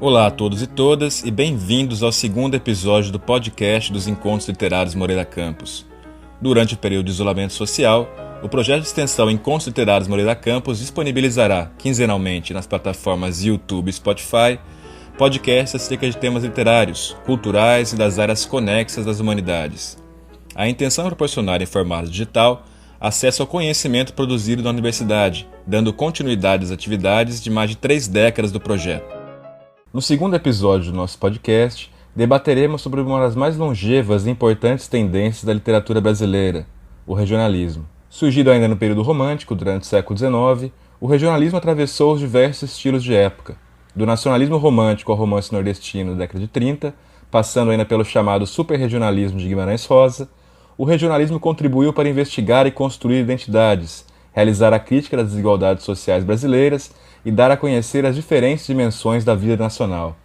Olá a todos e todas e bem-vindos ao segundo episódio do podcast dos Encontros Literários Moreira Campos. Durante o período de isolamento social, o projeto de extensão Encontros Literários Moreira Campos disponibilizará quinzenalmente nas plataformas YouTube e Spotify podcasts acerca de temas literários, culturais e das áreas conexas das humanidades. A intenção é proporcionar em formato digital acesso ao conhecimento produzido na universidade, dando continuidade às atividades de mais de 3 décadas do projeto. No segundo episódio do nosso podcast, debateremos sobre uma das mais longevas e importantes tendências da literatura brasileira, o regionalismo. Surgido ainda no período romântico, durante o século XIX, o regionalismo atravessou os diversos estilos de época, do nacionalismo romântico ao romance nordestino da década de 30, passando ainda pelo chamado superregionalismo de Guimarães Rosa. O regionalismo contribuiu para investigar e construir identidades, realizar a crítica das desigualdades sociais brasileiras e dar a conhecer as diferentes dimensões da vida nacional.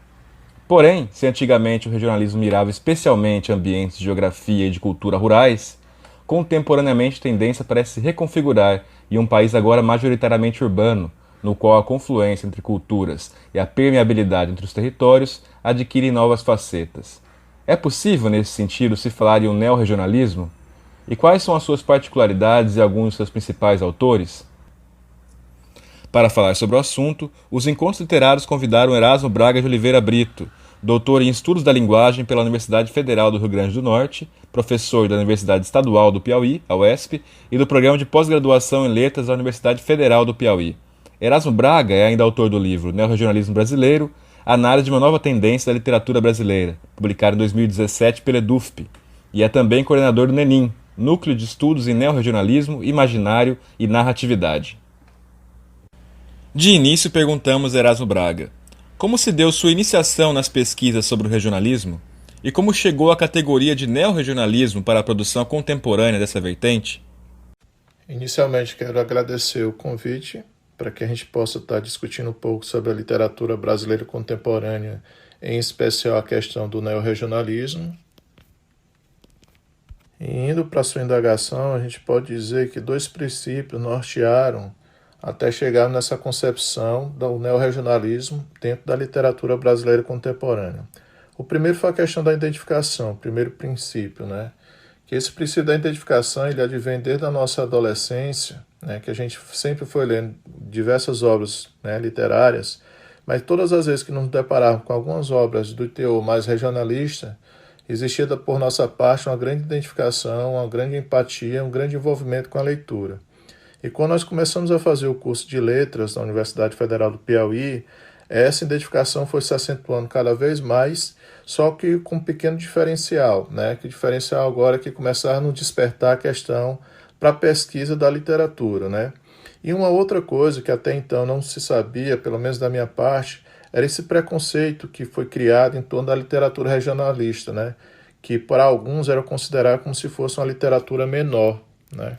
Porém, se antigamente o regionalismo mirava especialmente ambientes de geografia e de cultura rurais, contemporaneamente a tendência parece se reconfigurar em um país agora majoritariamente urbano, no qual a confluência entre culturas e a permeabilidade entre os territórios adquirem novas facetas. É possível, nesse sentido, se falar em um neorregionalismo? E quais são as suas particularidades e alguns de seus principais autores? Para falar sobre o assunto, os Encontros Literários convidaram Erasmo Braga de Oliveira Brito, doutor em Estudos da Linguagem pela Universidade Federal do Rio Grande do Norte, professor da Universidade Estadual do Piauí, a UESP, e do Programa de Pós-Graduação em Letras da Universidade Federal do Piauí. Erasmo Braga é ainda autor do livro Neorregionalismo Brasileiro, Análise de uma Nova Tendência da Literatura Brasileira, publicado em 2017 pela EDUFP, e é também coordenador do NENIM, Núcleo de Estudos em Neorregionalismo, Imaginário e Narratividade. De início perguntamos a Erasmo Braga, como se deu sua iniciação nas pesquisas sobre o regionalismo e como chegou à categoria de neorregionalismo para a produção contemporânea dessa vertente? Inicialmente quero agradecer o convite para que a gente possa estar discutindo um pouco sobre a literatura brasileira contemporânea, em especial a questão do neorregionalismo. E indo para a sua indagação, a gente pode dizer que 2 princípios nortearam até chegar nessa concepção do neorregionalismo dentro da literatura brasileira contemporânea. O primeiro foi a questão da identificação, o primeiro princípio, né? Que esse princípio da identificação ele advém desde a nossa adolescência, né? Que a gente sempre foi lendo diversas obras, né, literárias, mas todas as vezes que nos deparávamos com algumas obras do teor mais regionalista, existia por nossa parte uma grande identificação, uma grande empatia, um grande envolvimento com a leitura. E quando nós começamos a fazer o curso de letras na Universidade Federal do Piauí, essa identificação foi se acentuando cada vez mais, só que com um pequeno diferencial, né? Que diferencial agora é que começaram a nos despertar a questão para a pesquisa da literatura, né? E uma outra coisa que até então não se sabia, pelo menos da minha parte, era esse preconceito que foi criado em torno da literatura regionalista, né? Que para alguns era considerado como se fosse uma literatura menor, né?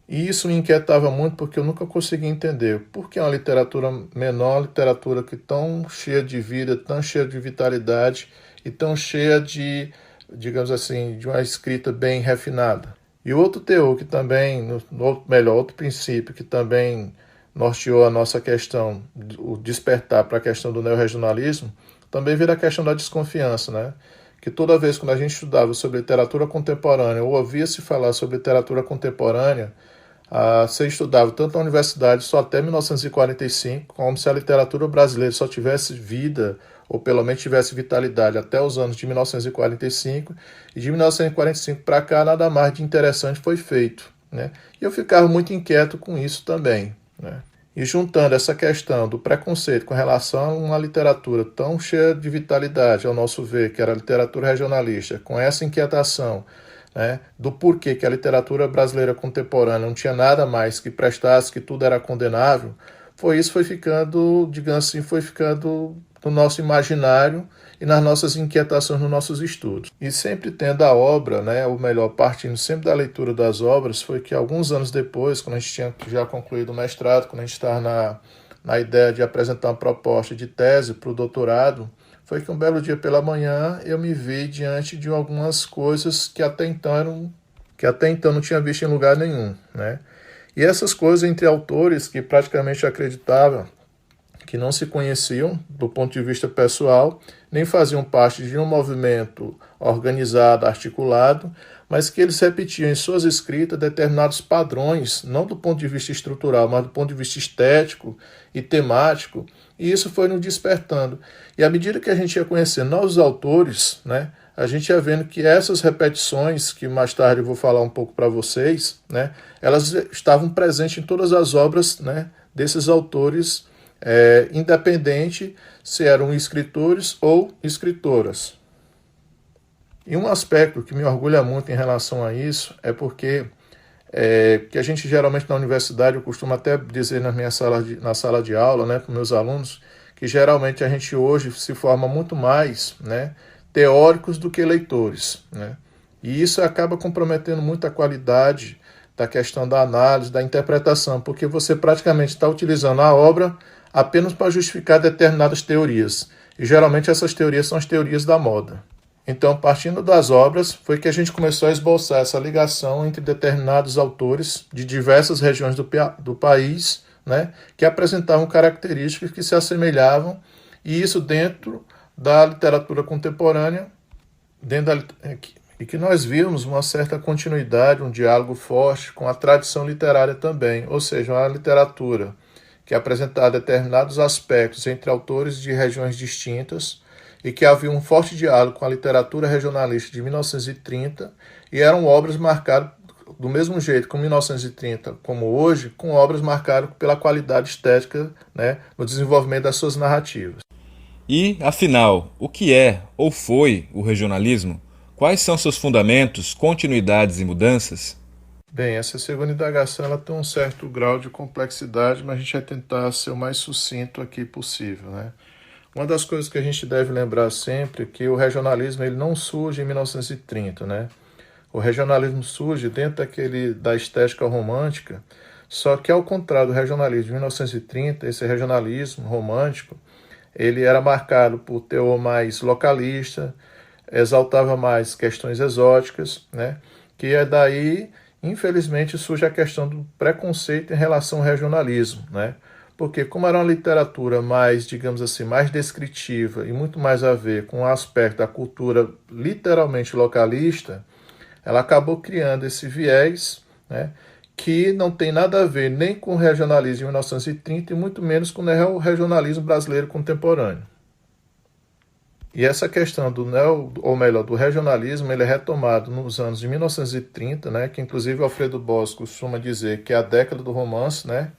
E isso me inquietava muito porque eu nunca conseguia entender por que uma literatura menor, uma literatura que tão cheia de vida, tão cheia de vitalidade e tão cheia de, digamos assim, de uma escrita bem refinada. E outro teor que também, outro princípio que também norteou a nossa questão, o despertar para a questão do neorregionalismo, também vira a questão da desconfiança, né? Que toda vez que a gente estudava sobre literatura contemporânea ou ouvia-se falar sobre literatura contemporânea, você estudava tanto na universidade só até 1945, como se a literatura brasileira só tivesse vida, ou pelo menos tivesse vitalidade até os anos de 1945, e de 1945 para cá nada mais de interessante foi feito, né? E eu ficava muito inquieto com isso também, né? E juntando essa questão do preconceito com relação a uma literatura tão cheia de vitalidade, ao nosso ver, que era a literatura regionalista, com essa inquietação, né, do porquê que a literatura brasileira contemporânea não tinha nada mais que prestasse, que tudo era condenável, foi ficando, digamos assim, foi ficando no nosso imaginário e nas nossas inquietações, nos nossos estudos. E sempre tendo a obra, né, ou melhor, partindo sempre da leitura das obras, foi que alguns anos depois, quando a gente tinha já concluído o mestrado, quando a gente estava na ideia de apresentar uma proposta de tese para o doutorado, foi que um belo dia pela manhã eu me vi diante de algumas coisas que até então não tinha visto em lugar nenhum, né? E essas coisas entre autores que praticamente acreditavam que não se conheciam do ponto de vista pessoal, nem faziam parte de um movimento organizado, articulado, mas que eles repetiam em suas escritas determinados padrões, não do ponto de vista estrutural, mas do ponto de vista estético e temático, e isso foi nos despertando. E à medida que a gente ia conhecendo novos autores, né, a gente ia vendo que essas repetições, que mais tarde eu vou falar um pouco para vocês, né, elas estavam presentes em todas as obras, né, desses autores, independente se eram escritores ou escritoras. E um aspecto que me orgulha muito em relação a isso é porque que a gente geralmente na universidade, eu costumo até dizer na sala de aula, né, para meus alunos, que geralmente a gente hoje se forma muito mais, né, teóricos do que leitores, né? E isso acaba comprometendo muito a qualidade da questão da análise, da interpretação, porque você praticamente está utilizando a obra apenas para justificar determinadas teorias. E geralmente essas teorias são as teorias da moda. Então, partindo das obras, foi que a gente começou a esboçar essa ligação entre determinados autores de diversas regiões do país, né, que apresentavam características que se assemelhavam, e isso dentro da literatura contemporânea, e que nós vimos uma certa continuidade, um diálogo forte com a tradição literária também, ou seja, uma literatura que apresentava determinados aspectos entre autores de regiões distintas e que havia um forte diálogo com a literatura regionalista de 1930 e eram obras marcadas do mesmo jeito com 1930 como hoje, com obras marcadas pela qualidade estética, né, no desenvolvimento das suas narrativas. E, afinal, o que é ou foi o regionalismo? Quais são seus fundamentos, continuidades e mudanças? Bem, essa segunda indagação ela tem um certo grau de complexidade, mas a gente vai tentar ser o mais sucinto aqui possível, né? Uma das coisas que a gente deve lembrar sempre é que o regionalismo ele não surge em 1930, né? O regionalismo surge dentro da estética romântica, só que ao contrário do regionalismo de 1930, esse regionalismo romântico, ele era marcado por teor mais localista, exaltava mais questões exóticas, né? Que é daí, infelizmente, surge a questão do preconceito em relação ao regionalismo, né? Porque como era uma literatura mais, digamos assim, mais descritiva e muito mais a ver com o aspecto da cultura literalmente localista, ela acabou criando esse viés, né, que não tem nada a ver nem com o regionalismo de 1930 e muito menos com o regionalismo brasileiro contemporâneo. E essa questão do regionalismo, ele é retomado nos anos de 1930, né, que inclusive Alfredo Bosco costuma dizer que é a década do romance, né?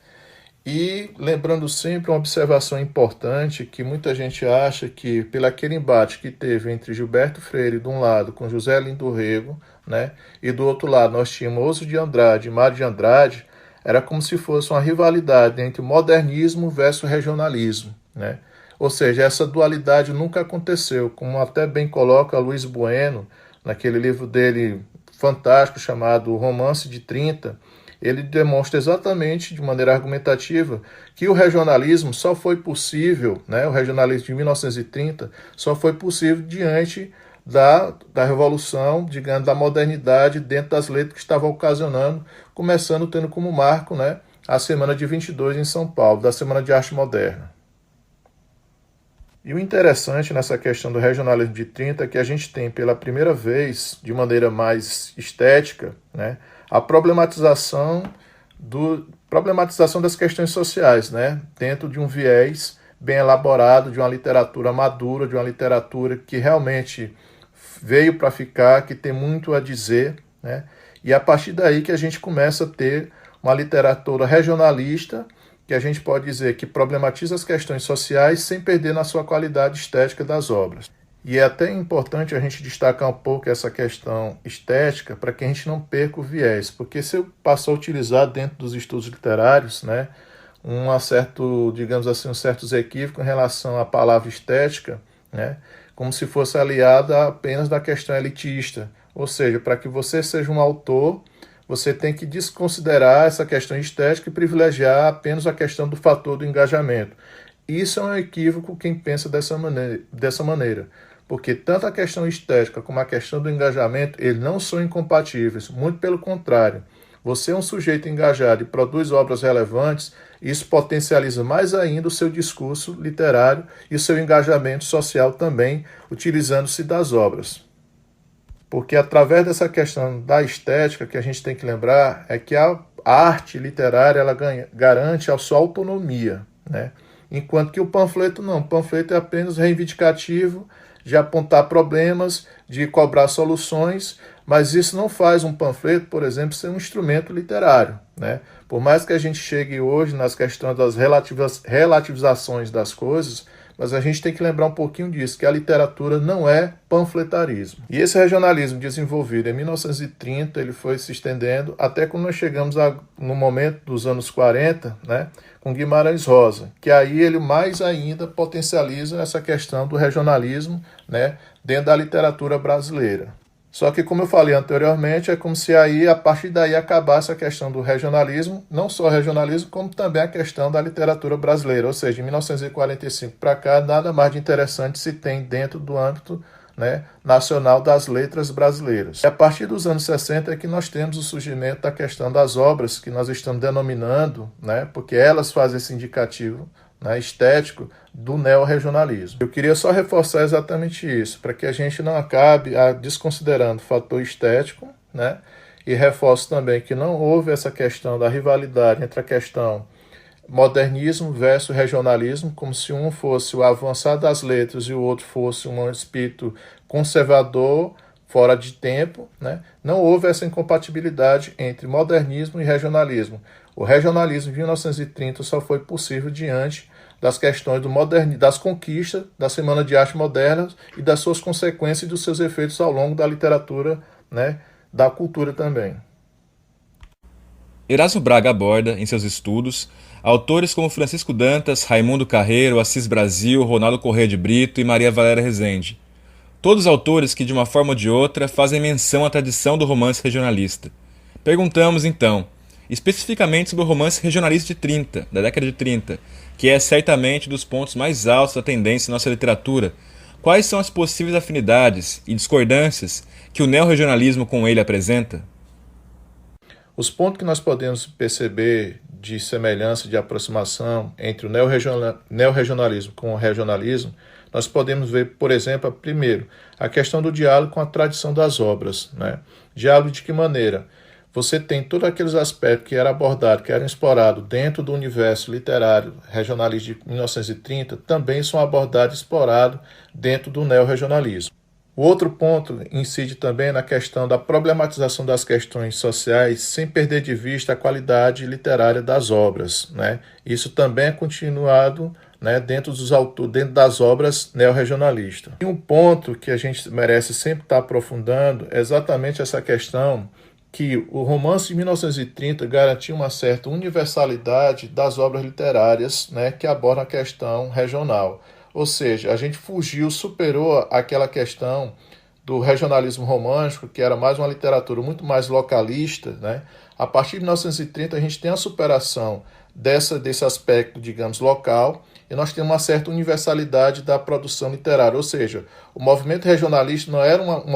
E lembrando sempre uma observação importante que muita gente acha que pelo aquele embate que teve entre Gilberto Freire de um lado com José Lindo Rego, né, e do outro lado nós tínhamos Oso de Andrade e Mário de Andrade, era como se fosse uma rivalidade entre modernismo versus regionalismo, né? Ou seja, essa dualidade nunca aconteceu, como até bem coloca Luiz Bueno, naquele livro dele fantástico chamado Romance de 30, ele demonstra exatamente, de maneira argumentativa, que o regionalismo só foi possível, né, o regionalismo de 1930, só foi possível diante da revolução, digamos, da modernidade dentro das letras que estava ocasionando, começando tendo como marco, né, a Semana de 22 em São Paulo, da Semana de Arte Moderna. E o interessante nessa questão do regionalismo de 30 é que a gente tem pela primeira vez, de maneira mais estética, né, a problematização das questões sociais, né, dentro de um viés bem elaborado, de uma literatura madura, de uma literatura que realmente veio para ficar, que tem muito a dizer, né, e a partir daí que a gente começa a ter uma literatura regionalista, que a gente pode dizer que problematiza as questões sociais sem perder na sua qualidade estética das obras. E é até importante a gente destacar um pouco essa questão estética para que a gente não perca o viés, porque se eu passo a utilizar dentro dos estudos literários, né, digamos assim, um certos equívocos em relação à palavra estética, né, como se fosse aliada apenas da questão elitista, ou seja, para que você seja um autor, você tem que desconsiderar essa questão estética e privilegiar apenas a questão do fator do engajamento. Isso é um equívoco quem pensa dessa maneira, porque tanto a questão estética como a questão do engajamento, eles não são incompatíveis, muito pelo contrário. Você é um sujeito engajado e produz obras relevantes, isso potencializa mais ainda o seu discurso literário e o seu engajamento social também, utilizando-se das obras. Porque através dessa questão da estética, que a gente tem que lembrar é que a arte literária ela garante a sua autonomia, né? Enquanto que o panfleto não. O panfleto é apenas reivindicativo de apontar problemas, de cobrar soluções, mas isso não faz um panfleto, por exemplo, ser um instrumento literário, né? Por mais que a gente chegue hoje nas questões das relativizações das coisas, mas a gente tem que lembrar um pouquinho disso, que a literatura não é panfletarismo. E esse regionalismo desenvolvido em 1930, ele foi se estendendo até quando nós chegamos no momento dos anos 40, né, com Guimarães Rosa, que aí ele mais ainda potencializa essa questão do regionalismo, né, dentro da literatura brasileira. Só que, como eu falei anteriormente, é como se aí, a partir daí, acabasse a questão do regionalismo, não só o regionalismo, como também a questão da literatura brasileira. Ou seja, de 1945 para cá, nada mais de interessante se tem dentro do âmbito, né, nacional das letras brasileiras. E a partir dos anos 60 é que nós temos o surgimento da questão das obras, que nós estamos denominando, né, porque elas fazem esse indicativo, né, estético do neorregionalismo. Eu queria só reforçar exatamente isso, para que a gente não acabe desconsiderando o fator estético, né, e reforço também que não houve essa questão da rivalidade entre a questão modernismo versus regionalismo, como se um fosse o avançar das letras e o outro fosse um espírito conservador, fora de tempo, né? Não houve essa incompatibilidade entre modernismo e regionalismo. O regionalismo de 1930 só foi possível diante das questões das conquistas da Semana de Arte Moderna e das suas consequências e dos seus efeitos ao longo da literatura, né, da cultura também. Erasmo Braga aborda, em seus estudos, autores como Francisco Dantas, Raimundo Carreiro, Assis Brasil, Ronaldo Corrêa de Brito e Maria Valéria Rezende. Todos autores que, de uma forma ou de outra, fazem menção à tradição do romance regionalista. Perguntamos, então, especificamente sobre o romance regionalista de 30, da década de 30, que é certamente dos pontos mais altos da tendência em nossa literatura. Quais são as possíveis afinidades e discordâncias que o neorregionalismo com ele apresenta? Os pontos que nós podemos perceber de semelhança, de aproximação entre o neorregionalismo com o regionalismo, nós podemos ver, por exemplo, primeiro, a questão do diálogo com a tradição das obras, né? Diálogo de que maneira? Você tem todos aqueles aspectos que eram abordados, que eram explorados dentro do universo literário regionalista de 1930, também são abordados e explorados dentro do neorregionalismo. O outro ponto incide também na questão da problematização das questões sociais sem perder de vista a qualidade literária das obras, né? Isso também é continuado, né, dentro das obras neorregionalistas. E um ponto que a gente merece sempre estar aprofundando é exatamente essa questão que o romance de 1930 garantia uma certa universalidade das obras literárias, né, que abordam a questão regional. Ou seja, a gente superou aquela questão do regionalismo romântico, que era mais uma literatura muito mais localista, né? A partir de 1930 a gente tem a superação desse aspecto, digamos, local, e nós temos uma certa universalidade da produção literária. Ou seja, o movimento regionalista não era um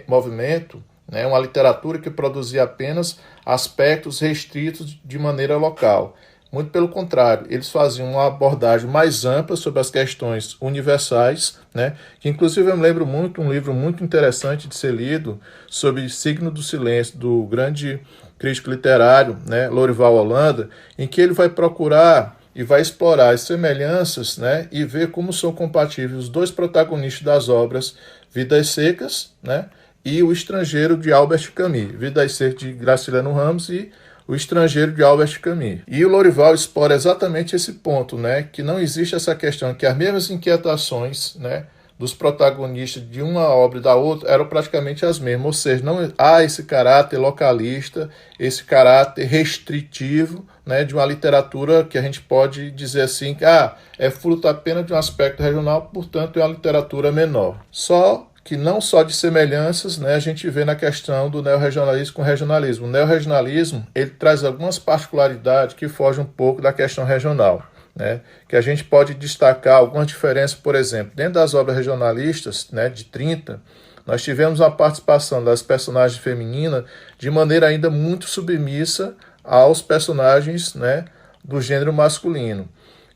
movimento, né, uma literatura que produzia apenas aspectos restritos de maneira local. Muito pelo contrário, eles faziam uma abordagem mais ampla sobre as questões universais, né? Que inclusive eu me lembro muito, um livro muito interessante de ser lido sobre Signo do Silêncio, do grande crítico literário, né, Lorival Holanda, em que ele vai procurar e vai explorar as semelhanças, né, e ver como são compatíveis os dois protagonistas das obras Vidas Secas, né, e O Estrangeiro de Albert Camus, Vidas Secas de Graciliano Ramos e O Estrangeiro de Albert Camus. E o Lorival explora exatamente esse ponto, né, que não existe essa questão, que as mesmas inquietações, né, dos protagonistas de uma obra e da outra eram praticamente as mesmas, ou seja, não há esse caráter localista, esse caráter restritivo, né, de uma literatura que a gente pode dizer assim, que é fruto apenas de um aspecto regional, portanto é uma literatura menor. Que não só de semelhanças, né, a gente vê na questão do neorregionalismo com o regionalismo. O neorregionalismo ele traz algumas particularidades que fogem um pouco da questão regional, né, que a gente pode destacar algumas diferenças, por exemplo, dentro das obras regionalistas, né, de 30, nós tivemos a participação das personagens femininas de maneira ainda muito submissa aos personagens, né, do gênero masculino.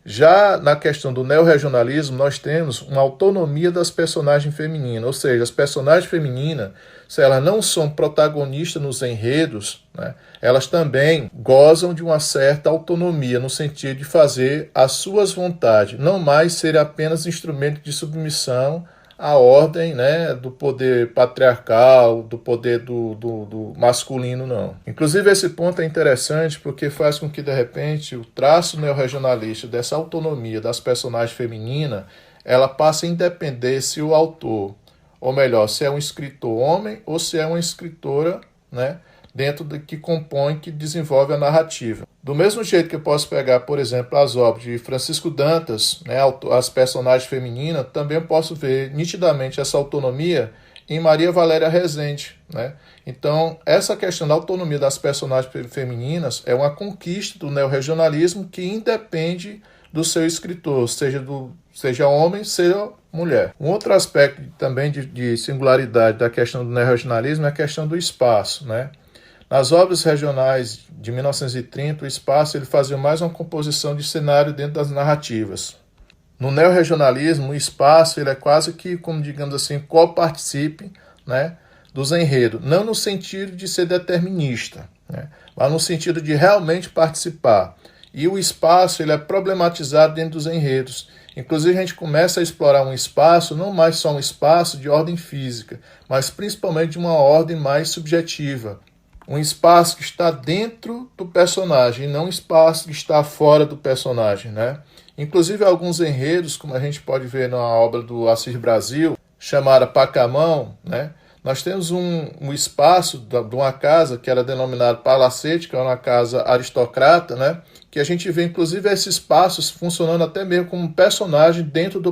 Já na questão do neorregionalismo, nós temos uma autonomia das personagens femininas, ou seja, as personagens femininas, se elas não são protagonistas nos enredos, né, elas também gozam de uma certa autonomia, no sentido de fazer as suas vontades, não mais ser apenas instrumento de submissão à ordem, né, do poder patriarcal, do poder do masculino, não. Inclusive, esse ponto é interessante porque faz com que, de repente, o traço neorregionalista dessa autonomia das personagens femininas, ela passe a independer se o autor, ou melhor, se é um escritor homem ou se é uma escritora, né, dentro do que compõe, que desenvolve a narrativa. Do mesmo jeito que eu posso pegar, por exemplo, as obras de Francisco Dantas, né, as personagens femininas, também eu posso ver nitidamente essa autonomia em Maria Valéria Rezende, né? Então, essa questão da autonomia das personagens femininas é uma conquista do neorregionalismo que independe do seu escritor, seja homem, seja mulher. Um outro aspecto também de singularidade da questão do neorregionalismo é a questão do espaço, né? Nas obras regionais de 1930, o espaço ele fazia mais uma composição de cenário dentro das narrativas. No neorregionalismo, o espaço ele é quase que, como digamos assim, co-participe, né, dos enredos. Não no sentido de ser determinista, né, mas no sentido de realmente participar. E o espaço ele é problematizado dentro dos enredos. Inclusive, a gente começa a explorar um espaço, não mais só um espaço de ordem física, mas principalmente de uma ordem mais subjetiva. Um espaço que está dentro do personagem, e não um espaço que está fora do personagem, né? Inclusive, alguns enredos, como a gente pode ver na obra do Assis Brasil, chamada Pacamão, né? Nós temos um espaço de uma casa que era denominada Palacete, que é uma casa aristocrata, né? Que a gente vê, inclusive, esses espaços funcionando até mesmo como um personagem dentro da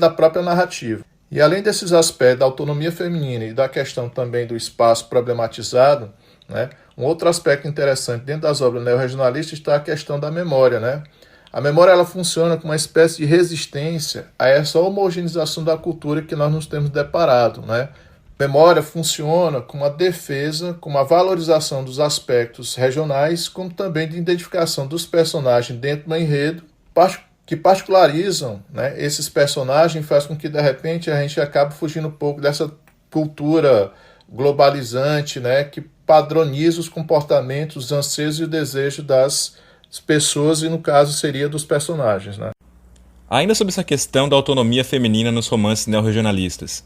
própria narrativa. E além desses aspectos da autonomia feminina e da questão também do espaço problematizado, né, um outro aspecto interessante dentro das obras neorregionalistas está a questão da memória, né? A memória ela funciona como uma espécie de resistência a essa homogeneização da cultura que nós nos temos deparado, né? A memória funciona como uma defesa, como uma valorização dos aspectos regionais, como também de identificação dos personagens dentro do enredo, que particularizam, né, esses personagens, faz com que, de repente, a gente acabe fugindo um pouco dessa cultura globalizante, né, que padroniza os comportamentos, os anseios e o desejo das pessoas, e no caso seria dos personagens, né? Ainda sobre essa questão da autonomia feminina nos romances neorregionalistas,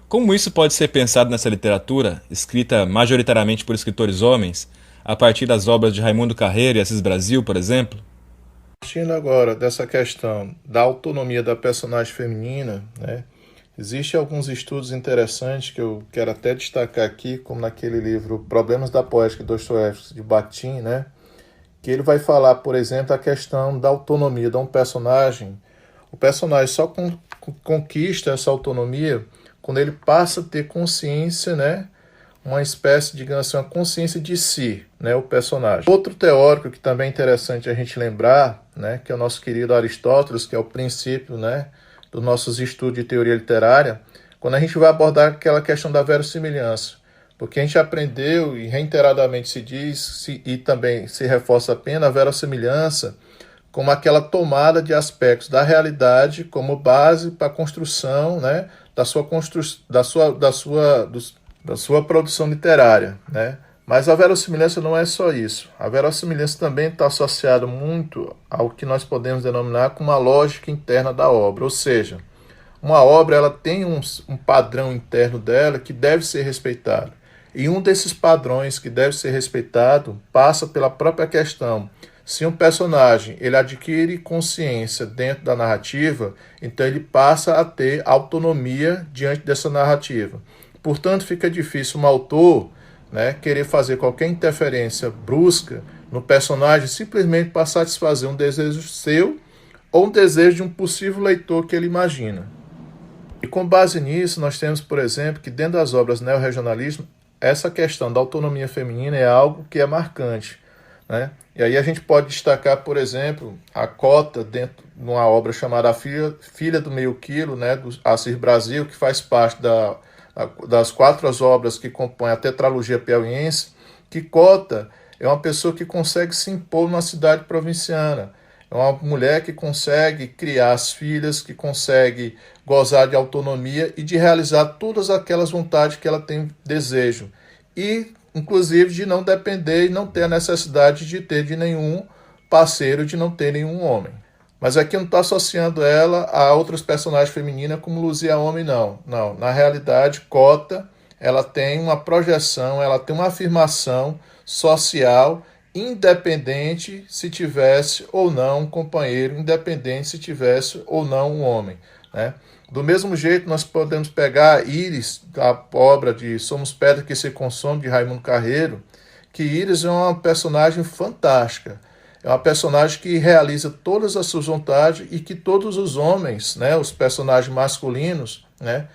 como isso pode ser pensado nessa literatura, escrita majoritariamente por escritores homens, a partir das obras de Raimundo Carreiro e Assis Brasil, por exemplo? Partindo agora dessa questão da autonomia da personagem feminina, né, existem alguns estudos interessantes que eu quero até destacar aqui, como naquele livro Problemas da Poética de Dostoiévski, de Bakhtin, né, que ele vai falar, por exemplo, a questão da autonomia de um personagem. O personagem só conquista essa autonomia quando ele passa a ter consciência, né, uma espécie, digamos assim, uma consciência de si, né, o personagem. Outro teórico que também é interessante a gente lembrar, né, que é o nosso querido Aristóteles, que é o princípio, né, dos nossos estudos de teoria literária, quando a gente vai abordar aquela questão da verossimilhança. Porque a gente aprendeu, e reiteradamente se diz, e também se reforça apenas, a verossimilhança como aquela tomada de aspectos da realidade como base para a construção, né, da sua produção literária, né? Mas a verossimilhança não é só isso. A verossimilhança também está associada muito ao que nós podemos denominar como uma lógica interna da obra. Ou seja, uma obra ela tem um padrão interno dela que deve ser respeitado. E um desses padrões que deve ser respeitado passa pela própria questão. Se um personagem ele adquire consciência dentro da narrativa, então ele passa a ter autonomia diante dessa narrativa. Portanto, fica difícil um autor, né, querer fazer qualquer interferência brusca no personagem simplesmente para satisfazer um desejo seu ou um desejo de um possível leitor que ele imagina. E com base nisso, nós temos, por exemplo, que dentro das obras neorregionalistas, essa questão da autonomia feminina é algo que é marcante, né? E aí a gente pode destacar, por exemplo, a cota dentro de uma obra chamada A Filha do Meio Quilo, né, do Assis Brasil, que faz parte das 4 obras que compõem a tetralogia piauiense, que Cota é uma pessoa que consegue se impor numa cidade provinciana. É uma mulher que consegue criar as filhas, que consegue gozar de autonomia e de realizar todas aquelas vontades que ela tem desejo. E, inclusive, de não depender e não ter a necessidade de ter de nenhum parceiro, de não ter nenhum homem. Mas aqui eu não estou associando ela a outras personagens femininas como Luzia Homem, não. Não, na realidade, Cota, ela tem uma projeção, ela tem uma afirmação social, independente se tivesse ou não um companheiro, independente se tivesse ou não um homem, né? Do mesmo jeito, nós podemos pegar Íris, a obra de Somos Pedra que se Consome, de Raimundo Carreiro, que Íris é uma personagem fantástica. É uma personagem que realiza todas as suas vontades e que todos os homens, né, os personagens masculinos, né,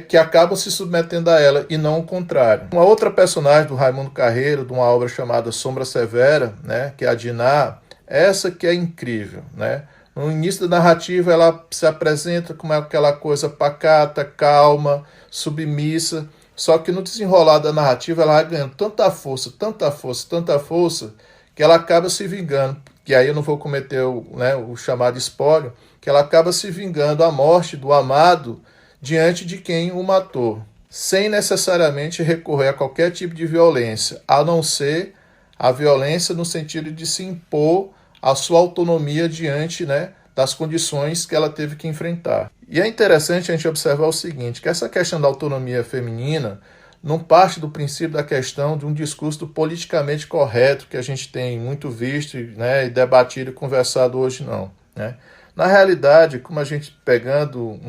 que acabam se submetendo a ela e não o contrário. Uma outra personagem do Raimundo Carreiro, de uma obra chamada Sombra Severa, né, que é a Diná, essa que é incrível, né? No início da narrativa ela se apresenta como aquela coisa pacata, calma, submissa, só que no desenrolar da narrativa ela vai ganhando tanta força, tanta força, tanta força, que ela acaba se vingando, que aí eu não vou cometer o chamado espólio, que ela acaba se vingando a morte do amado diante de quem o matou, sem necessariamente recorrer a qualquer tipo de violência, a não ser a violência no sentido de se impor a sua autonomia diante, né, das condições que ela teve que enfrentar. E é interessante a gente observar o seguinte, que essa questão da autonomia feminina não parte do princípio da questão de um discurso politicamente correto que a gente tem muito visto, né, e debatido e conversado hoje, não, né? Na realidade, como a gente pegando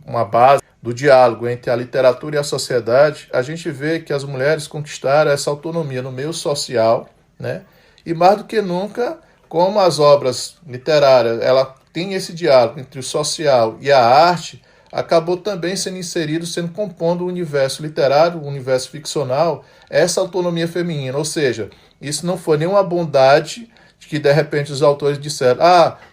uma base do diálogo entre a literatura e a sociedade, a gente vê que as mulheres conquistaram essa autonomia no meio social, né? E mais do que nunca, como as obras literárias ela tem esse diálogo entre o social e a arte, acabou também sendo inserido, sendo compondo o universo literário, o universo ficcional, essa autonomia feminina. Ou seja, isso não foi nenhuma bondade de que de repente os autores disseram,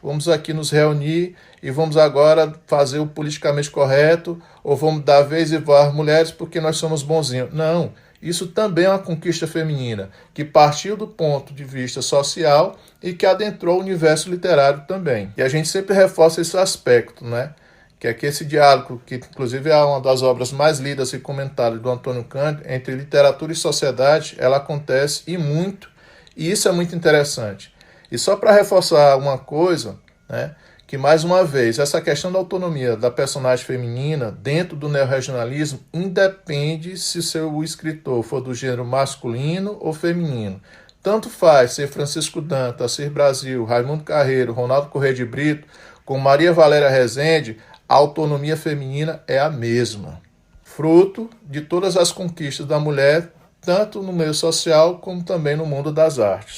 vamos aqui nos reunir e vamos agora fazer o politicamente correto, ou vamos dar vez e voz às mulheres porque nós somos bonzinhos. Não, isso também é uma conquista feminina, que partiu do ponto de vista social e que adentrou o universo literário também. E a gente sempre reforça esse aspecto, né? Que é que esse diálogo, que inclusive é uma das obras mais lidas e comentadas do Antônio Cândido, entre literatura e sociedade, ela acontece e muito, e isso é muito interessante. E só para reforçar uma coisa, né, que mais uma vez, essa questão da autonomia da personagem feminina dentro do neorregionalismo independe se o escritor for do gênero masculino ou feminino. Tanto faz ser Francisco Dantas, Assir Brasil, Raimundo Carreiro, Ronaldo Corrêa de Brito, com Maria Valéria Rezende, a autonomia feminina é a mesma, fruto de todas as conquistas da mulher, tanto no meio social como também no mundo das artes.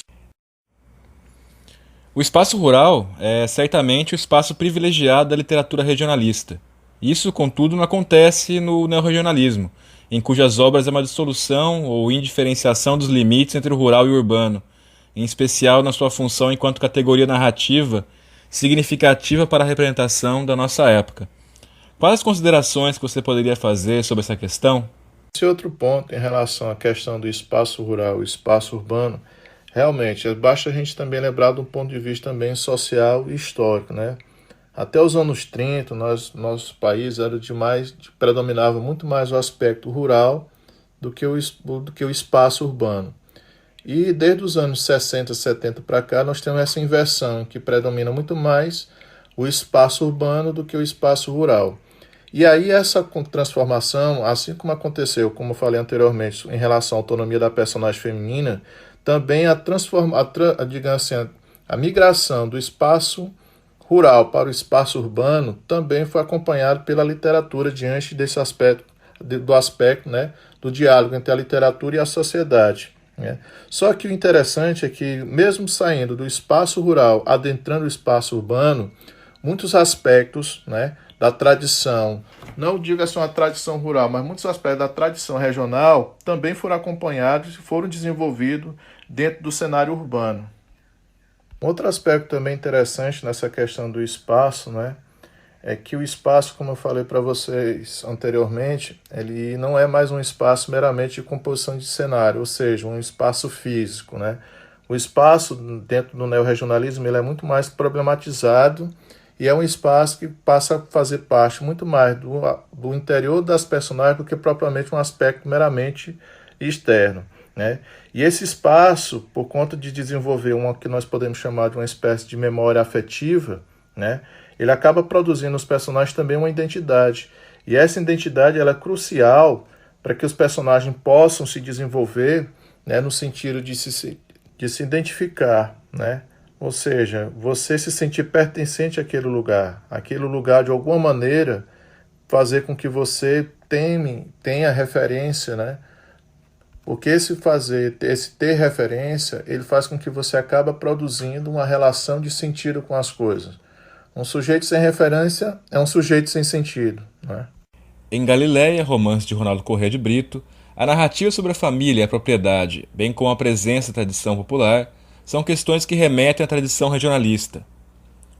O espaço rural é certamente o espaço privilegiado da literatura regionalista. Isso, contudo, não acontece no neorregionalismo, em cujas obras é uma dissolução ou indiferenciação dos limites entre o rural e o urbano, em especial na sua função enquanto categoria narrativa significativa para a representação da nossa época. Quais as considerações que você poderia fazer sobre essa questão? Esse outro ponto em relação à questão do espaço rural e espaço urbano, realmente, basta a gente também lembrar de um ponto de vista também social e histórico, né? Até os anos 30, nosso país predominava muito mais o aspecto rural do que o espaço urbano. E desde os anos 60, 70 para cá, nós temos essa inversão, que predomina muito mais o espaço urbano do que o espaço rural. E aí essa transformação, assim como aconteceu, como eu falei anteriormente, em relação à autonomia da personagem feminina, também a migração do espaço rural para o espaço urbano também foi acompanhado pela literatura diante desse aspecto, né, do diálogo entre a literatura e a sociedade. Só que o interessante é que, mesmo saindo do espaço rural, adentrando o espaço urbano, muitos aspectos, né, da tradição, não digo assim uma tradição rural, mas muitos aspectos da tradição regional também foram acompanhados e foram desenvolvidos dentro do cenário urbano. Outro aspecto também interessante nessa questão do espaço, né, é que o espaço, como eu falei para vocês anteriormente, ele não é mais um espaço meramente de composição de cenário, ou seja, um espaço físico, né? O espaço dentro do neorregionalismo ele é muito mais problematizado e é um espaço que passa a fazer parte muito mais do interior das personagens do que propriamente um aspecto meramente externo, né? E esse espaço, por conta de desenvolver uma que nós podemos chamar de uma espécie de memória afetiva, né? Ele acaba produzindo nos personagens também uma identidade. E essa identidade ela é crucial para que os personagens possam se desenvolver, né, no sentido de se identificar, né? Ou seja, você se sentir pertencente àquele lugar de alguma maneira fazer com que você tenha referência, né? Porque esse ter referência, ele faz com que você acabe produzindo uma relação de sentido com as coisas. Um sujeito sem referência é um sujeito sem sentido, né? Em Galileia, romance de Ronaldo Corrêa de Brito, a narrativa sobre a família e a propriedade, bem como a presença da tradição popular, são questões que remetem à tradição regionalista.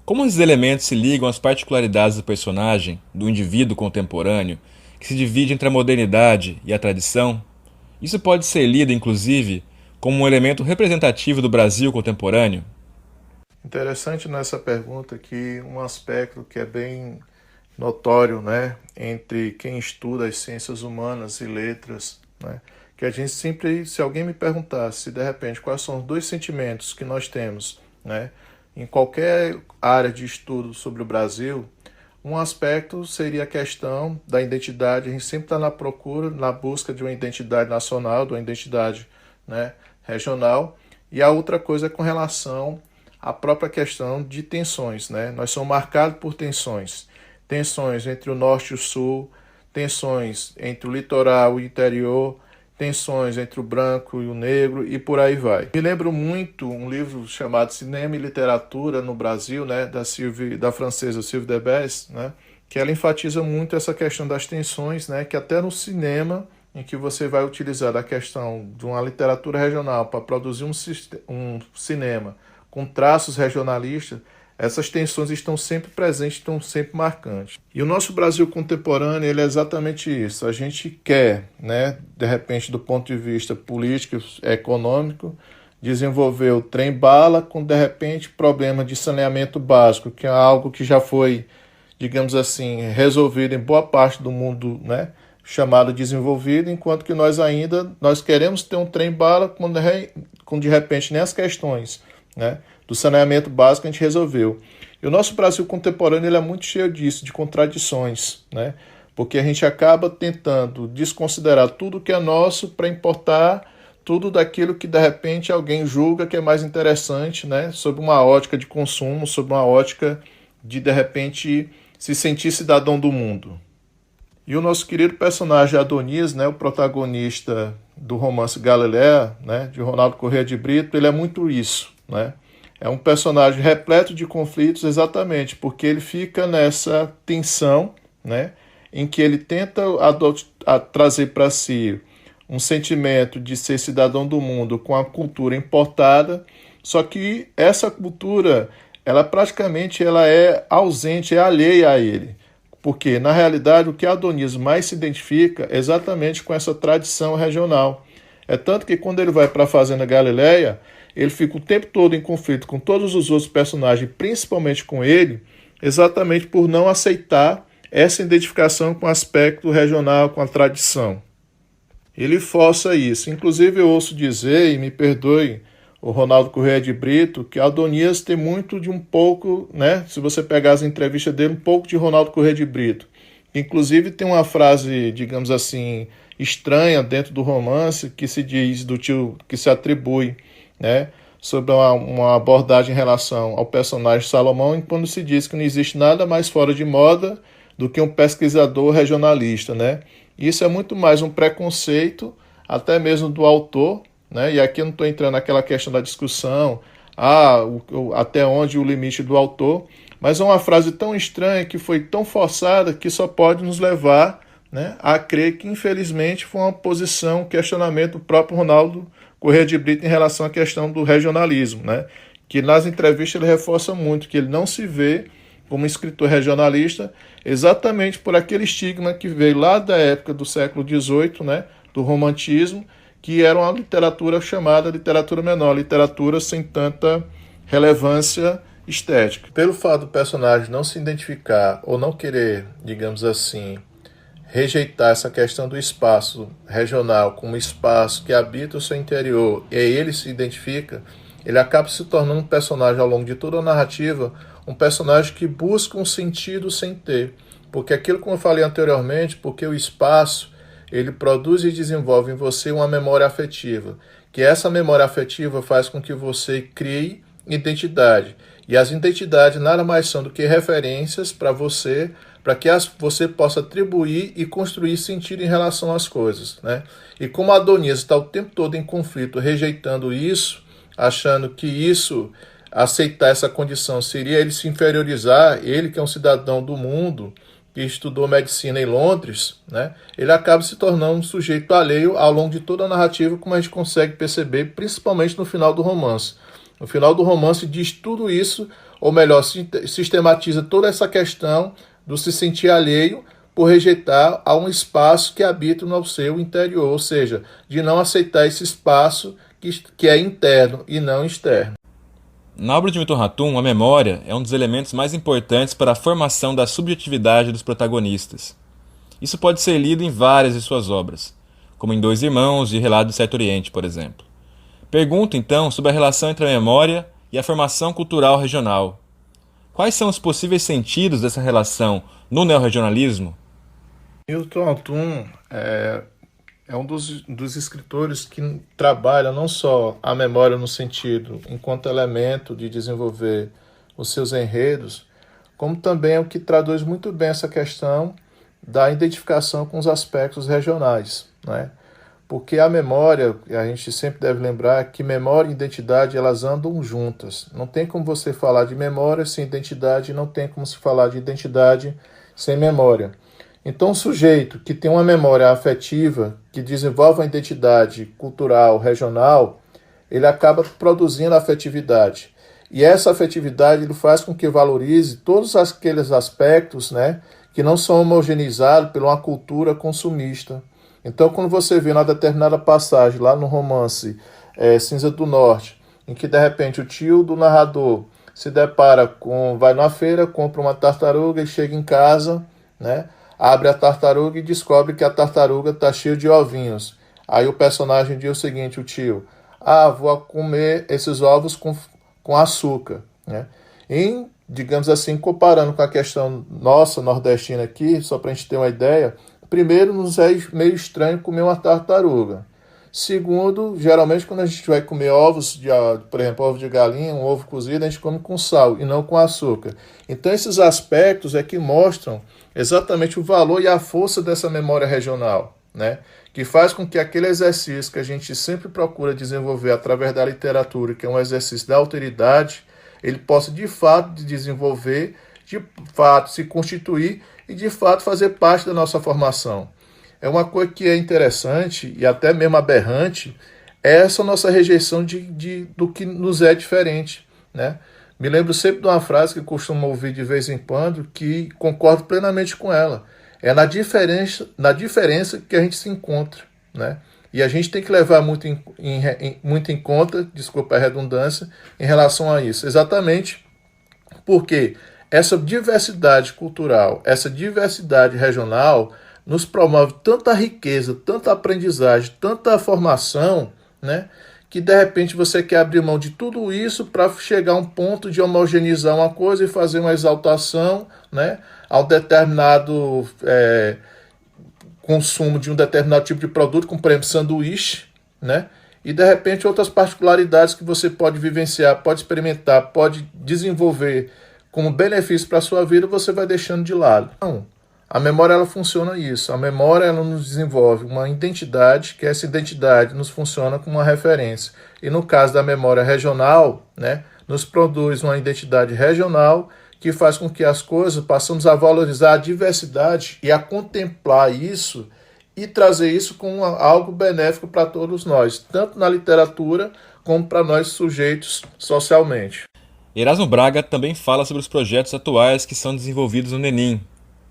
Como esses elementos se ligam às particularidades do personagem, do indivíduo contemporâneo, que se divide entre a modernidade e a tradição, isso pode ser lido, inclusive, como um elemento representativo do Brasil contemporâneo? Interessante nessa pergunta que um aspecto que é bem notório, né, entre quem estuda as ciências humanas e letras, né, que a gente sempre, se alguém me perguntasse, de repente, quais são os dois sentimentos que nós temos, né, em qualquer área de estudo sobre o Brasil, um aspecto seria a questão da identidade. A gente sempre está na procura, na busca de uma identidade nacional, de uma identidade, né, regional, e a outra coisa é com relação à própria questão de tensões, né? Nós somos marcados por tensões entre o norte e o sul, tensões entre o litoral e o interior, tensões entre o branco e o negro e por aí vai. Me lembro muito um livro chamado Cinema e Literatura no Brasil, né, da francesa Sylvie Debès, né, que ela enfatiza muito essa questão das tensões, né, que até no cinema, em que você vai utilizar a questão de uma literatura regional para produzir um cinema com traços regionalistas, essas tensões estão sempre presentes, estão sempre marcantes. E o nosso Brasil contemporâneo ele é exatamente isso. A gente quer, né, de repente, do ponto de vista político e econômico, desenvolver o trem-bala com, de repente, problema de saneamento básico, que é algo que já foi, digamos assim, resolvido em boa parte do mundo, né, chamado desenvolvido, enquanto que nós queremos ter um trem-bala com, de repente, nem as questões, né, do saneamento básico a gente resolveu. E o nosso Brasil contemporâneo ele é muito cheio disso, de contradições, né? Porque a gente acaba tentando desconsiderar tudo que é nosso para importar tudo daquilo que de repente alguém julga que é mais interessante, né? Sob uma ótica de consumo, sob uma ótica de repente se sentir cidadão do mundo. E o nosso querido personagem Adonias, né, o protagonista do romance Galileia, né, de Ronaldo Corrêa de Brito, ele é muito isso, né? É um personagem repleto de conflitos exatamente porque ele fica nessa tensão, né, em que ele tenta trazer para si um sentimento de ser cidadão do mundo com a cultura importada, só que essa cultura, ela praticamente é ausente, é alheia a ele. Porque, na realidade, o que Adonias mais se identifica é exatamente com essa tradição regional. É tanto que quando ele vai para a Fazenda Galileia, ele fica o tempo todo em conflito com todos os outros personagens, principalmente com ele, exatamente por não aceitar essa identificação com o aspecto regional, com a tradição. Ele força isso. Inclusive, eu ouço dizer, e me perdoe o Ronaldo Corrêa de Brito, que Adonias tem muito de um pouco, né? Se você pegar as entrevistas dele, um pouco de Ronaldo Corrêa de Brito. Inclusive, tem uma frase, digamos assim, estranha dentro do romance que se diz do tio, que se atribui, né, sobre uma abordagem em relação ao personagem Salomão, quando se diz que não existe nada mais fora de moda do que um pesquisador regionalista, né? Isso é muito mais um preconceito, até mesmo do autor, né? E aqui eu não estou entrando naquela questão da discussão, até onde o limite do autor, mas é uma frase tão estranha que foi tão forçada que só pode nos levar, né, a crer que, infelizmente, foi uma posição, um questionamento do próprio Ronaldo Corrêa de Brito em relação à questão do regionalismo, né? Que nas entrevistas ele reforça muito que ele não se vê como escritor regionalista, exatamente por aquele estigma que veio lá da época do século XVIII, né, do romantismo, que era uma literatura chamada literatura menor, literatura sem tanta relevância estética. Pelo fato do personagem não se identificar ou não querer, digamos assim, rejeitar essa questão do espaço regional como espaço que habita o seu interior e ele se identifica, ele acaba se tornando um personagem ao longo de toda a narrativa, um personagem que busca um sentido sem ter. Porque aquilo, como eu falei anteriormente, porque o espaço, ele produz e desenvolve em você uma memória afetiva, que essa memória afetiva faz com que você crie identidade. E as identidades nada mais são do que referências para você, para que você possa atribuir e construir sentido em relação às coisas, né? E como Adonias está o tempo todo em conflito, rejeitando isso, achando que isso, aceitar essa condição, seria ele se inferiorizar, ele que é um cidadão do mundo, que estudou medicina em Londres, né? Ele acaba se tornando um sujeito alheio ao longo de toda a narrativa, como a gente consegue perceber, principalmente no final do romance. No final do romance diz tudo isso, ou melhor, sistematiza toda essa questão do se sentir alheio por rejeitar a um espaço que habita no seu interior, ou seja, de não aceitar esse espaço que é interno e não externo. Na obra de Milton Ratum, a memória é um dos elementos mais importantes para a formação da subjetividade dos protagonistas. Isso pode ser lido em várias de suas obras, como em Dois Irmãos e Relato do Certo Oriente, por exemplo. Pergunto, então, sobre a relação entre a memória e a formação cultural regional. Quais são os possíveis sentidos dessa relação no neorregionalismo? Milton Ratum é um dos escritores que trabalha não só a memória no sentido enquanto elemento de desenvolver os seus enredos, como também é o que traduz muito bem essa questão da identificação com os aspectos regionais, né? Porque a memória, a gente sempre deve lembrar que memória e identidade, elas andam juntas. Não tem como você falar de memória sem identidade, não tem como se falar de identidade sem memória. Então, o sujeito que tem uma memória afetiva, que desenvolve uma identidade cultural, regional, ele acaba produzindo afetividade. E essa afetividade ele faz com que valorize todos aqueles aspectos, né, que não são homogeneizados por uma cultura consumista. Então, quando você vê uma determinada passagem lá no romance Cinza do Norte, em que de repente o tio do narrador se depara vai numa feira, compra uma tartaruga e chega em casa, né, abre a tartaruga e descobre que a tartaruga está cheia de ovinhos. Aí o personagem diz o seguinte, o tio, vou comer esses ovos com açúcar, né? E, digamos assim, comparando com a questão nossa, nordestina aqui, só para a gente ter uma ideia, primeiro, nos é meio estranho comer uma tartaruga. Segundo, geralmente quando a gente vai comer ovos, por exemplo, ovo de galinha, um ovo cozido, a gente come com sal e não com açúcar. Então esses aspectos é que mostram exatamente o valor e a força dessa memória regional, né? Que faz com que aquele exercício que a gente sempre procura desenvolver através da literatura, que é um exercício da alteridade, ele possa de fato desenvolver, de fato se constituir e de fato fazer parte da nossa formação. É uma coisa que é interessante e até mesmo aberrante, é essa nossa rejeição do que nos é diferente, né? Me lembro sempre de uma frase que costumo ouvir de vez em quando, que concordo plenamente com ela. É na diferença que a gente se encontra, né? E a gente tem que levar muito em conta, desculpa a redundância, em relação a isso. Exatamente porque essa diversidade cultural, essa diversidade regional nos promove tanta riqueza, tanta aprendizagem, tanta formação, né? Que de repente você quer abrir mão de tudo isso para chegar a um ponto de homogeneizar uma coisa e fazer uma exaltação, né, ao determinado consumo de um determinado tipo de produto, como por exemplo sanduíche, né? E de repente outras particularidades que você pode vivenciar, pode experimentar, pode desenvolver como benefício para a sua vida, você vai deixando de lado. Não. A memória ela funciona isso. A memória ela nos desenvolve uma identidade, que essa identidade nos funciona como uma referência. E no caso da memória regional, né, nos produz uma identidade regional que faz com que as coisas passamos a valorizar a diversidade e a contemplar isso e trazer isso como algo benéfico para todos nós, tanto na literatura como para nós sujeitos socialmente. Erasmo Braga também fala sobre os projetos atuais que são desenvolvidos no NENIM,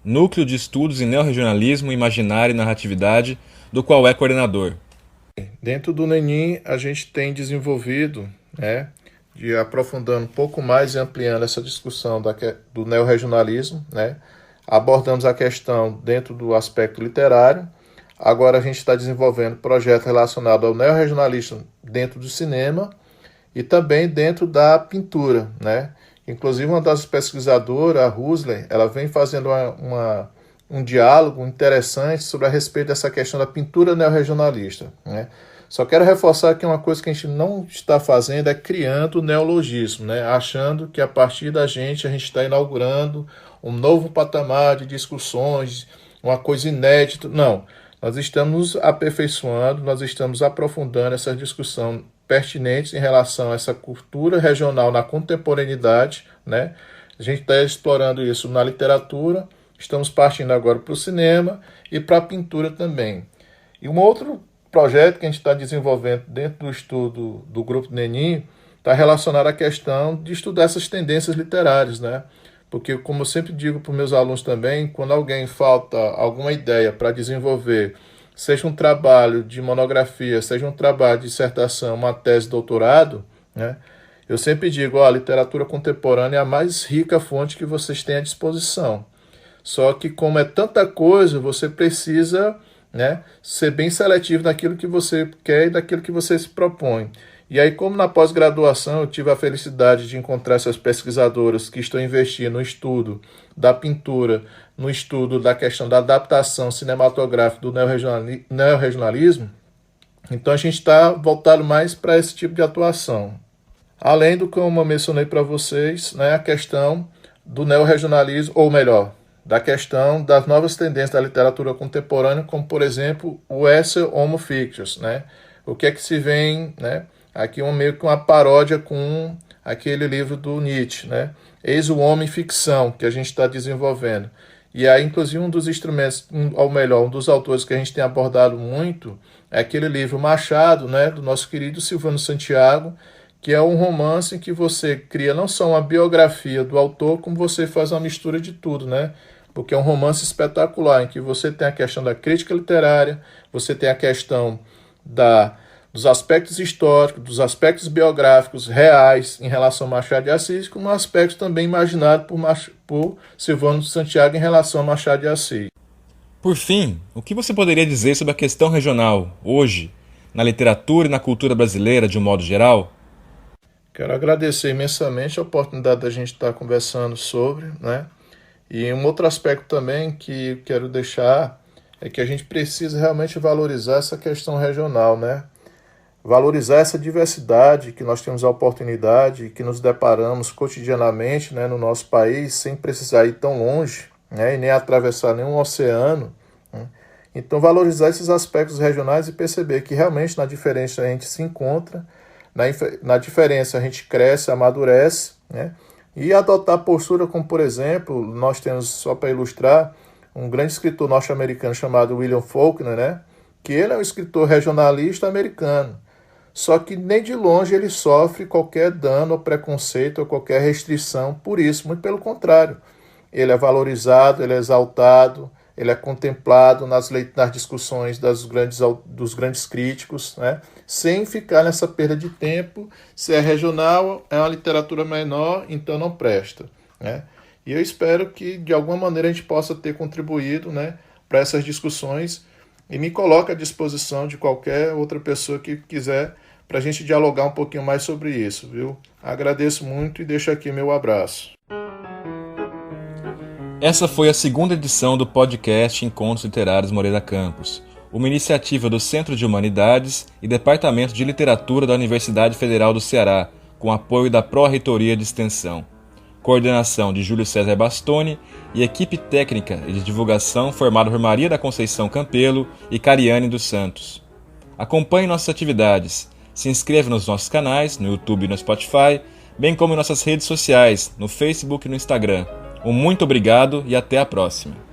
Núcleo de Estudos em Neorregionalismo, Imaginário e Narratividade, do qual é coordenador. Dentro do NENIM, a gente tem desenvolvido, de aprofundando um pouco mais e ampliando essa discussão do neorregionalismo, abordamos a questão dentro do aspecto literário. Agora a gente está desenvolvendo projeto relacionado ao neorregionalismo dentro do cinema e também dentro da pintura, Inclusive uma das pesquisadoras, a Rusler, ela vem fazendo um diálogo interessante sobre a respeito dessa questão da pintura neorregionalista, Só quero reforçar que uma coisa que a gente não está fazendo é criando neologismo, achando que a partir da gente a gente está inaugurando um novo patamar de discussões, uma coisa inédita. Não, nós estamos aperfeiçoando, nós estamos aprofundando essa discussão pertinentes em relação a essa cultura regional na contemporaneidade, A gente está explorando isso na literatura, estamos partindo agora para o cinema e para a pintura também. E um outro projeto que a gente está desenvolvendo dentro do estudo do Grupo NENIM está relacionado à questão de estudar essas tendências literárias, Porque, como eu sempre digo para os meus alunos também, quando alguém falta alguma ideia para desenvolver, seja um trabalho de monografia, seja um trabalho de dissertação, uma tese de doutorado, eu sempre digo, a literatura contemporânea é a mais rica fonte que vocês têm à disposição. Só que, como é tanta coisa, você precisa ser bem seletivo naquilo que você quer e daquilo que você se propõe. E aí, como na pós-graduação eu tive a felicidade de encontrar essas pesquisadoras que estão investindo no estudo da pintura, no estudo da questão da adaptação cinematográfica do neorregionalismo, então a gente está voltado mais para esse tipo de atuação. Além do, como eu mencionei para vocês, a questão do neorregionalismo, ou melhor, da questão das novas tendências da literatura contemporânea, como, por exemplo, o Esse Homo Fictus, O que é que se vem, aqui meio que uma paródia com aquele livro do Nietzsche, Eis o Homem Ficção, que a gente está desenvolvendo. E aí, inclusive, um dos instrumentos, um dos autores que a gente tem abordado muito, é aquele livro Machado, do nosso querido Silvano Santiago, que é um romance em que você cria não só uma biografia do autor, como você faz uma mistura de tudo, Porque é um romance espetacular, em que você tem a questão da crítica literária, você tem a questão dos aspectos históricos, dos aspectos biográficos reais em relação a Machado de Assis, como um aspecto também imaginado por Silvano Santiago em relação a Machado de Assis. Por fim, o que você poderia dizer sobre a questão regional, hoje, na literatura e na cultura brasileira de um modo geral? Quero agradecer imensamente a oportunidade da gente estar conversando sobre, E um outro aspecto também que quero deixar é que a gente precisa realmente valorizar essa questão regional, Valorizar essa diversidade que nós temos a oportunidade e que nos deparamos cotidianamente, no nosso país, sem precisar ir tão longe, e nem atravessar nenhum oceano. Então, valorizar esses aspectos regionais e perceber que realmente na diferença a gente se encontra, na diferença a gente cresce, amadurece, e adotar postura como, por exemplo, nós temos, só para ilustrar, um grande escritor norte-americano chamado William Faulkner, que ele é um escritor regionalista americano. Só que nem de longe ele sofre qualquer dano ou preconceito ou qualquer restrição por isso, muito pelo contrário. Ele é valorizado, ele é exaltado, ele é contemplado nas discussões dos grandes críticos, sem ficar nessa perda de tempo. Se é regional, é uma literatura menor, então não presta. E eu espero que de alguma maneira a gente possa ter contribuído para essas discussões e me coloco à disposição de qualquer outra pessoa que quiser para a gente dialogar um pouquinho mais sobre isso, viu? Agradeço muito e deixo aqui meu abraço. Essa foi a segunda edição do podcast Encontros Literários Moreira Campos, uma iniciativa do Centro de Humanidades e Departamento de Literatura da Universidade Federal do Ceará, com apoio da Pró-Reitoria de Extensão. Coordenação de Júlio César Bastoni e equipe técnica e de divulgação formada por Maria da Conceição Campelo e Cariane dos Santos. Acompanhe nossas atividades, se inscreva nos nossos canais, no YouTube e no Spotify, bem como em nossas redes sociais, no Facebook e no Instagram. Um muito obrigado e até a próxima!